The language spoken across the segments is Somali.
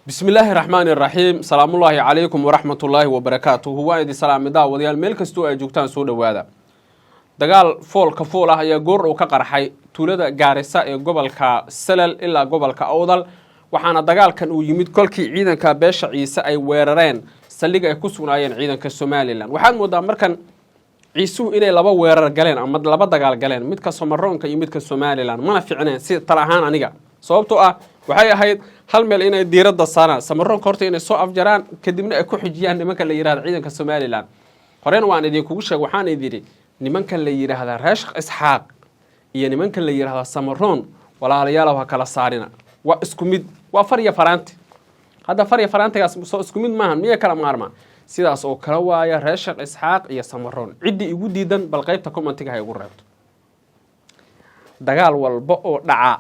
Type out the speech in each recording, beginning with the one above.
بسم الله الرحمن الرحيم سلام الله عليكم ورحمة الله وبركاته هو إذا سلام دا وديال ملك استوى جوكتان سودا وهذا دجال فول كفولة هي جور وكقرحي تولد جارسة قبل كسلل إلا قبل كأوضل وحنا دجال كانوا يمد كل كي عيدا كباش عيسى أي ويرين سلجة يكسون عين عيدا كالسومالي لان وحد مدمر كان عيسو إلى لبا وير جلين أما لبا دجال جلين مد كسمرون كيمد كالسومالي لان ما في عنا سي طلعان عنيجا صوبته waxay ahayd hal meel inay diiradda saaraan samaroon korta inay soo afjaraan kadibna ay ku xijiyaan nimanka la yiraahdo ciidanka Soomaaliland horeen waan idin kugu sheeg waxaan idin nimanka la yiraahdo Raashq Isxaaq iyo nimanka la yiraahdo Samaroon walaalayaal waxa kala saarina waa isku mid waa fariya faraanti hada fariya faraantigaas soo isku mid maahan miya kala maarma sidaas oo kala waaya Raashq Isxaaq iyo Samaroon cidii igu diidan bal qaybta commentiga hay ugu reebto dagaal walba oo dhaca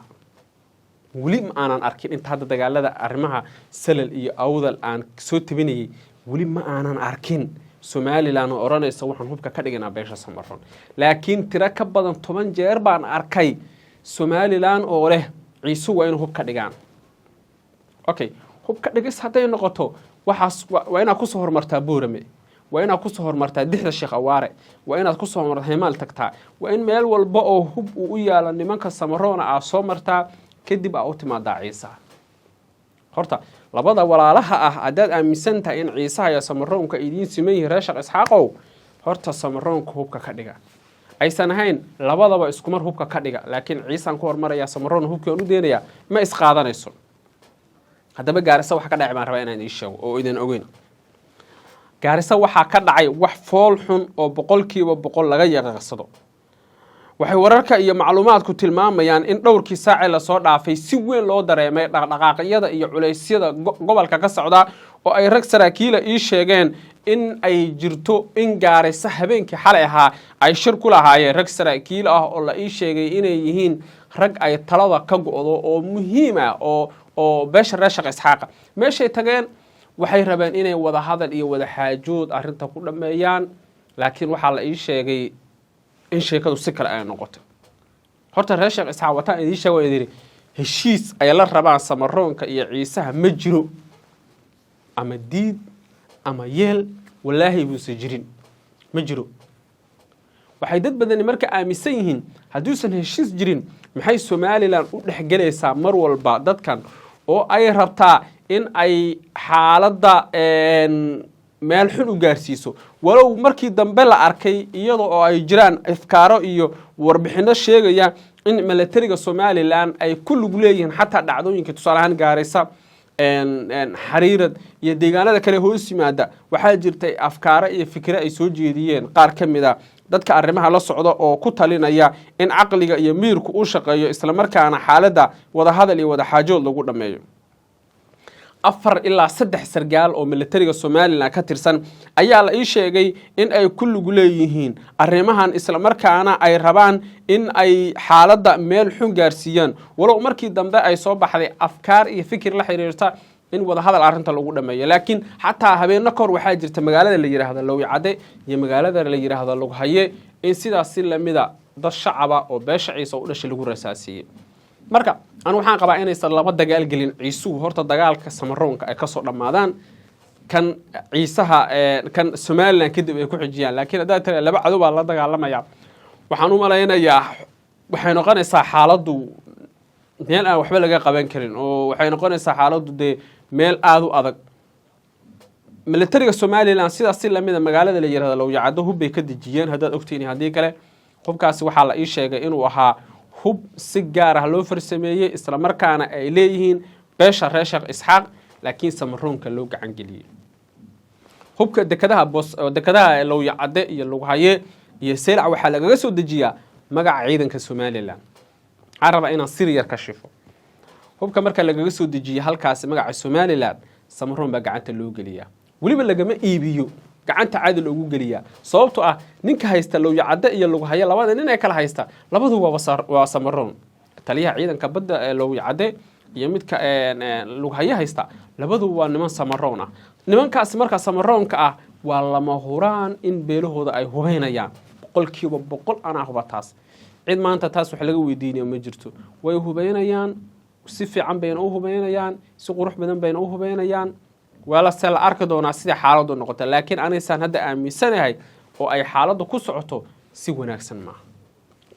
weli ma aanan arkin inta hadda dagaalada arrimaha salal iyo awdal aan soo tabinayay weli ma aanan arkin Soomaaliland oo oranaysa waxaan hubka ka dhiganaa beesha Samaroon laakiin tira ka badan 10 jeer baan arkay Soomaaliland oo leh ciisu waa inuu hubka dhigaan okay hubka dhigis haday noqoto waxaas waa inaad ku soo hormartaa Boorame waa inaad ku soo hormartaa Dixda Sheekh Awaare waa inaad ku soo hormartaa Himaal tagtaa waa in meel walba oo hub u yaala nimanka Samaroon ah soo martaa kadib aa u timaada Ciisa horta labada walaalaha ah adaad aaminsantaa in Ciisa iyo Samaroonka idin simeeyay Raashq Isxaaqow horta Samaroonka hubka ka dhiga aysan ahayn labadaba isku mar hubka ka dhiga laakiin Ciisaan ku hormaraya Samaroon hubka uu deenaya ma is qaadanayso hadaba Gaarisa waxa ka dhacay baan rabaa inaan idin sheego oo idin ogeyn Gaarisa waxa ka dhacay wax fool xun oo 100% laga yaqaaqsado waxay wararka iyo macluumaadku tilmaamayaan in dhowrkii saac la soo dhaafay si weyn loo dareemay dhaqdhaqaaqyada iyo culeysyada gobolka ka socda oo ay rag saraakiil ii sheegeen in ay jirto in Gaarisa habeenkii xalay ahaa ay shir ku lahaayeen rag saraakiil ah oo la ii sheegay inay yihiin rag ay talada ka go'do oo muhiim ah oo beesha Raashq Isxaaq meeshay tageen waxay rabeen inay wada hadal iyo wada xaajood arinta ku dhameeyaan laakiin waxa la ii sheegay in sheekadu si kale ay noqoto horta Raashq Isxaaq wata idin sheegay heshiis ay la rabaan Samaroonka iyo Ciisaha ma jiro ama diid ama yeel wallahi buu sajirin ma jiro waxay dad badan marka aaminsan yihiin haduusan heshiis jirin maxay Soomaaliland u dhaxgalaysaa mar walba dadkan oo ay rabtaa in ay xaaladda meel xun u gaarsiiso walow markii dambe la arkay iyadoo oo ay jiraan afkaaro iyo warbixino sheegaya in militariga Soomaaliland ay kullu leeyihiin xataa dhacdooyinka tusaalahan Gaarisa xariirad iyo deegaanada kale hoos yimaada waxa jirtay afkaaro iyo fikra ay soo jeediyeen qaar kamida dadka arrimaha la socda oo ku talinaya in aqliga iyo miirku uu shaqeeyo isla markaana xaaladda wada hadal iyo wada xaajood lagu dhameeyo 4 ilaa 3 sargaal oo militariga Soomaaliland ka tirsan ayaa la ii sheegay in ay kullu leeyihiin arrimahan isla markaana ay rabaan in ay xaaladda meel xun gaarsiiyaan walow markii dambe ay soo baxday afkaar iyo fikir la xiriirta in wada hadal arinta lagu dhameeyo laakiin xataa habeena kor waxa jirta magaalada la yiraahdo Lowicade iyo magaalada la yiraahdo Lughaye in sidaas si lamida dad shacaba oo beesha Ciisa u dhashay lagu rasaasiyay marka aan waxaan qabaa inaysan laba dagaal gelin Ciisu horta dagaalka Samaroonka ay ka soo dhamaadaan kan Ciisaha kan Soomaaliland kadib ay ku xijiyaan laakiin hadaa tira laba cadow baa la dagaalamaya waxaan u maleynayaa waxay noqonaysaa xaaladdu meel aan waxba laga qaban karin oo waxay noqonaysaa xaaladdu meel aad u adag militariga Soomaaliland sidaas si lamida magaalada la yiraahdo Lowicade hubbay ka dejiyeen hadaad ogtiin hadii kale hubkaasi waxa la ii sheegay inuu ahaa hub si gaar ah loo farsameeyay isla markaana ay leeyihiin beesha Raashq Isxaaq laakiin Samaroonka loo gacan geliyay hubka dekadaha Lowicade iyo Lughaye iyo Seelac waxa laga soo dejiyaa magaca ciidanka Soomaaliland araba inaan Siriyar ka shifo hubka marka laga soo dejiyo halkaas magaca Soomaaliland Samaroon ba gacanta loo geliyaa waliba lagama iibiyo gacanta caadi loogu geliyaa sababtoo ah ninka haysta Lowicade iyo Lughaye labada nin ay kala haysta labadu waa Samaroon taliyaha ciidanka badda ee Lowicade iyo midka Lughaye haysta labadu waa niman Samaroon ah nimankaas marka Samaroonka ah waa lama huraan in beelahooda ay hubeynayaan 100% ana hubataas cid maanta taas wax laga weydiinay ma jirto way hubeynayaan si fiican bayna u hubeynayaan si qurux badan bayna u hubeynayaan wala se la arki doonaa sida xaaladdu noqoto laakiin anisan hadda aaminsanahay oo ay xaaladdu ku socoto si wanaagsan ma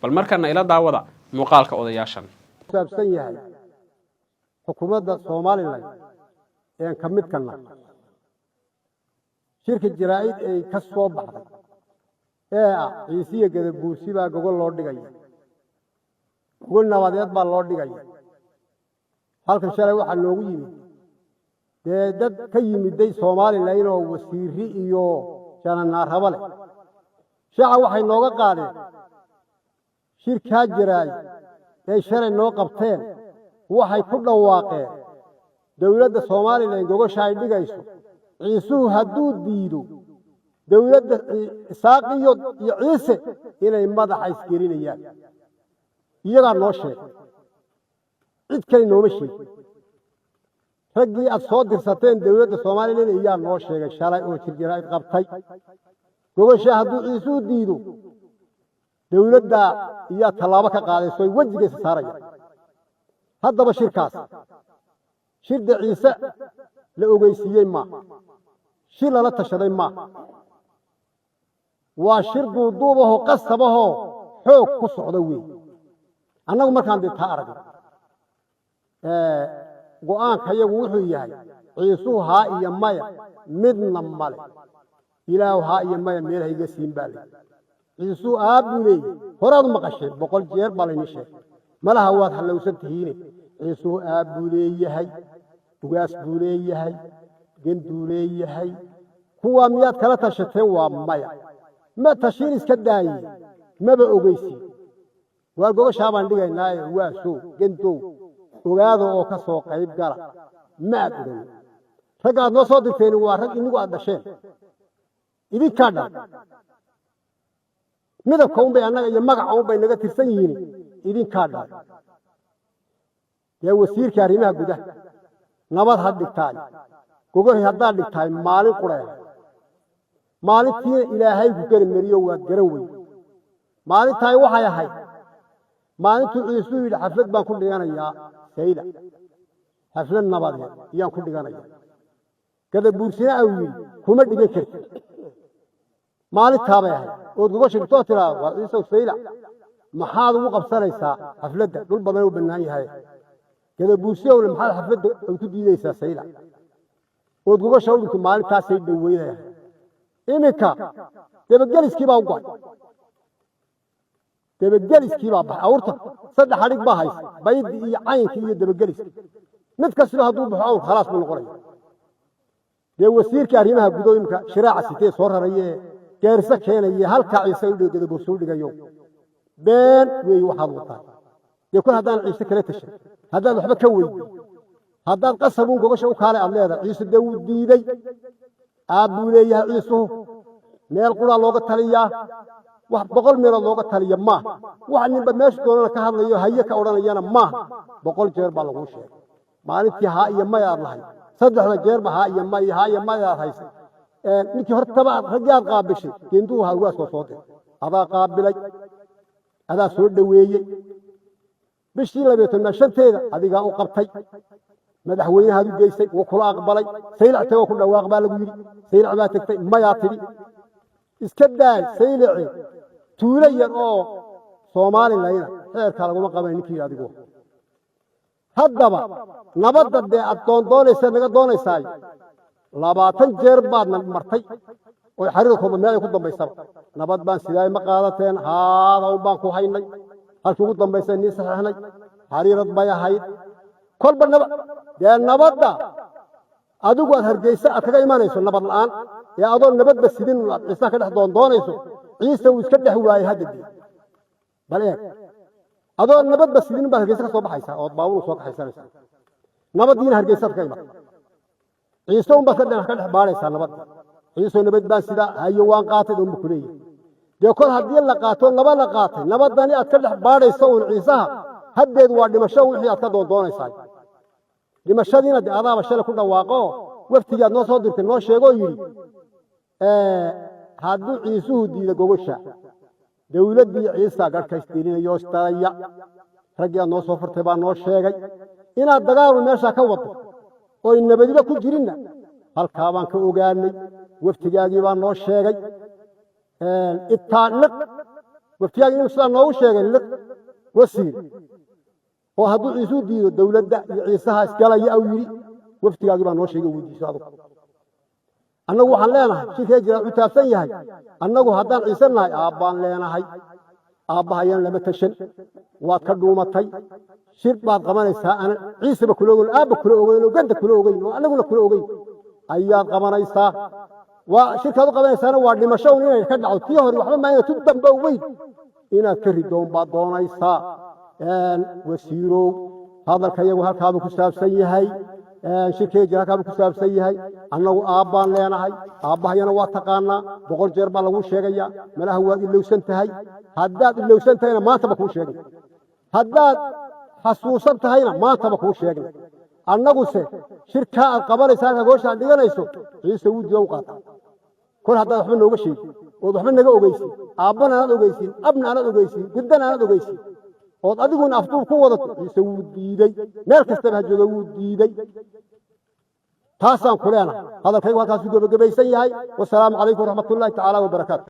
bal markana ila daawada muuqaalka odayaashan saabsan yahay xukuumadda Soomaaliland ee ka mid kana shirka jaraa'id ay ka soo baxday ciisiga Gadabuursi baa gogol loo dhigay gogol nabadeed baa loo dhigay halkan shalay waxa loogu yimid dad ka yimiday Soomaaliland oo wasiiri iyo jananaar habale shacab waxay nooga qaadeen shirka jaraa'id ay shalay noo qabteen waxay ku dhawaaqeen dawladda Soomaaliland gogosha ay dhigayso ciisuhu hadduu diido dawladda Isaaqiyo iyo Ciise inay madaxa isgelinayaan iyaga noo sheeg cid kale nooma sheeg raggii aad soo dirsateen dawladda Soomaaliland ayaa noo sheegay shalay oo jiraa'id qabtay gogosha hadduu ciisuhu diido dawladda iyo talaabo ka qaadayso wajigiisa saaraya haddaba shirkaas shirda Ciise la ogeysiiyay ma shir la tashaday ma waa shir duuduubaho qasabaho xoog ku socda weey annagu markaan dib taarag go'aanka iyagu wuxuu yahay ciisuhu haa iyo maya midna male ilaahu haa iyo maya meel hayga siin baalay ciisuhu aabulay horaad maqashay 100 jeer baa la nishay malaha waad halowsan tihiin ciisuhu aabuleeyahay ugaas buuleeyahay genduuleeyahay kuwa miyaad kala tashateen waa maya ma tashiin iska daayay maba ogeysi waa gogosha baan dhigaynaa waa soo gendow ogaado oo ka soo qayb gala ma adan ragaad noo soo dirteen waa rag inigu aad dhasheen idinka dhan midabka un bay annaga iyo magaca un bay naga tirsan yihiin idinka dhan yaa wasiirka arrimaha gudaha nabad had dhigtaay gogol haddaa dhigtaay maalin quree maalintii ilaahay ku kari mariyo waa garaway maalintaay waxay ahayd maalintuu ciisu yidhi xaflad baan ku dhiganayaa sayda xaflad nabadeed iyaan ku dhiganayaa Gadabuursina uu yidhi kuma dhigan kartid maalintaabay ahayd oo gogosha dhigtoo tiraa waa ciisu sayda maxaad ugu qabsanaysaa xafladda dhul badan oo bannaan yahay Gadabuursi oo maxaad xafladda ku diidaysaa sayda oo gogosha u dhigtay maalintaas ay dhaweeyay imika dabageliskii baa u go'ay dabageliskii baa baxay awrta saddex xarig baa haysa bayd iyo caynkii iyo dabageliskii mid kasta hadduu baxo khalaas buu noqonaya dee wasiirka arrimaha gudooyinka shiraaca sitee soo rarayee gaarisa keenaya halka Ciise u dhigay Gadabuursi u dhigayo been way waxaad wataa dee kun haddaan Ciise kala tashay haddaan waxba ka weydiin haddaan qasabuun gogosha u kaale aad leedahay Ciise dee wuu diiday aabuleeyahay ciisuhu meel qura looga taliyaa wax 100 meel looga taliya ma wax ninba meesha doonana ka hadlayo haye ka oranayana ma 100 jeer baa lagu sheegay maalintii haa iyo maya aad lahayd saddexda jeer ba haa iyo maya aad haysay ninkii hortaba ragaad qaabishay intuu ha uga soo sooday adaa qaabilay adaa soo dhaweeyay bishii 25 adiga u qabtay madaxweynaha u geysay oo kula aqbalay saylac tago ku dhawaaq baa lagu yiri saylac baa tagtay maya tiri iska daay saylac tuula yar oo Soomaaliland xeerka lagu qabay ninkii adigu haddaba nabadda de aad doonaysa naga doonaysaa 20 jeer baad martay oo xariirkooda meel ay ku dambaysay nabad baan sidaay ma qaadateen haada oo baan ku haynay halkii ugu dambaysay ni saxaxnay xariirad bay ahayd kolba nabadda adigu aad hargeysa aad kaga imanayso nabad la'aan ee adoon nabadba sidin Ciise ka dhex doonayso Ciise uu iska dhex waayay hadii bal adoon nabadba sidin baa hargeysa ka soo baxaysa oo baawul soo kaxaysanaysa nabadiina hargeysa ka iman Ciise uu ka dhex baaraysa nabad Ciise nabad baa sida hayo waan qaatay oo mukulay de kol hadii la qaato nabad la qaatay nabadani aad ka dhex baarayso oo Ciisaha haddeed waa dhimasho wixii aad ka doonaysaa dhimashadiina adaaba shalay ku dhawaaqo waftigaad noo soo dirtay noo sheego yiri hadduu Ciisuhu diido gogosha dawladdii Ciise garka istirinayo istaraya ragii noo soo furtay baa noo sheegay inaad dagaal meesha ka wado oo nabadiba ku jirina halka baan ka ogaanay waftigaagii baan noo sheegay ittaaliq waftigaagii inuu sidaa noogu sheegay liq wasiir oo hadduu ciisu diido dawladda iyo ciisaha isgalaya au yidhi waftigaagii baan noo sheegay weydiiso adugu annagu waxaan leenahay shirkee jira u taabsan yahay annagu haddaan ciise nahay aabbaan leenahay aabbahayaan lama tashan waad ka dhuumatay shir baad qabanaysaa ana ciiseba kula ogeyn aabba kula ogeyn oo ganda kula ogeyn oo annaguna kula ogeyn ayaad qabanaysaa waa shirkaad u qabanaysaana waa dhimasho inay ka dhacdo tii hore waxba maayna tub dambe weyn inaad ka ridoon baad doonaysaa wasiirow hadalka iyagu halkaabuu ku saabsan yahay shirkee jira halkaabuu ku saabsan yahay annagu aabbaan leenahay aabbahayana waa taqaanaa 100 jeer baa lagu sheegayaa malaha waad ilowsan tahay haddaad ilowsan tahayna maantaba kuu sheegay haddaad xasuusan tahayna maantaba kuu sheegay annaguse shirka aad qabanaysaa halka goosha aad dhiganayso ciise wuu diidan u qaata kol haddaad waxba nooga sheegin ood waxba naga ogeysin aabbana aanad ogeysin abna aanad ogeysin guddana aanad ogeysin ood adiguna afduub ku wadato ciise wuu diiday meel kastaba ha jooga wuu diiday taasaan ku leenahay hadalkaygu halkaasuu gabagabaysan yahay wasalaamu calaykum waraxmatullaahi tacaala wabarakaatu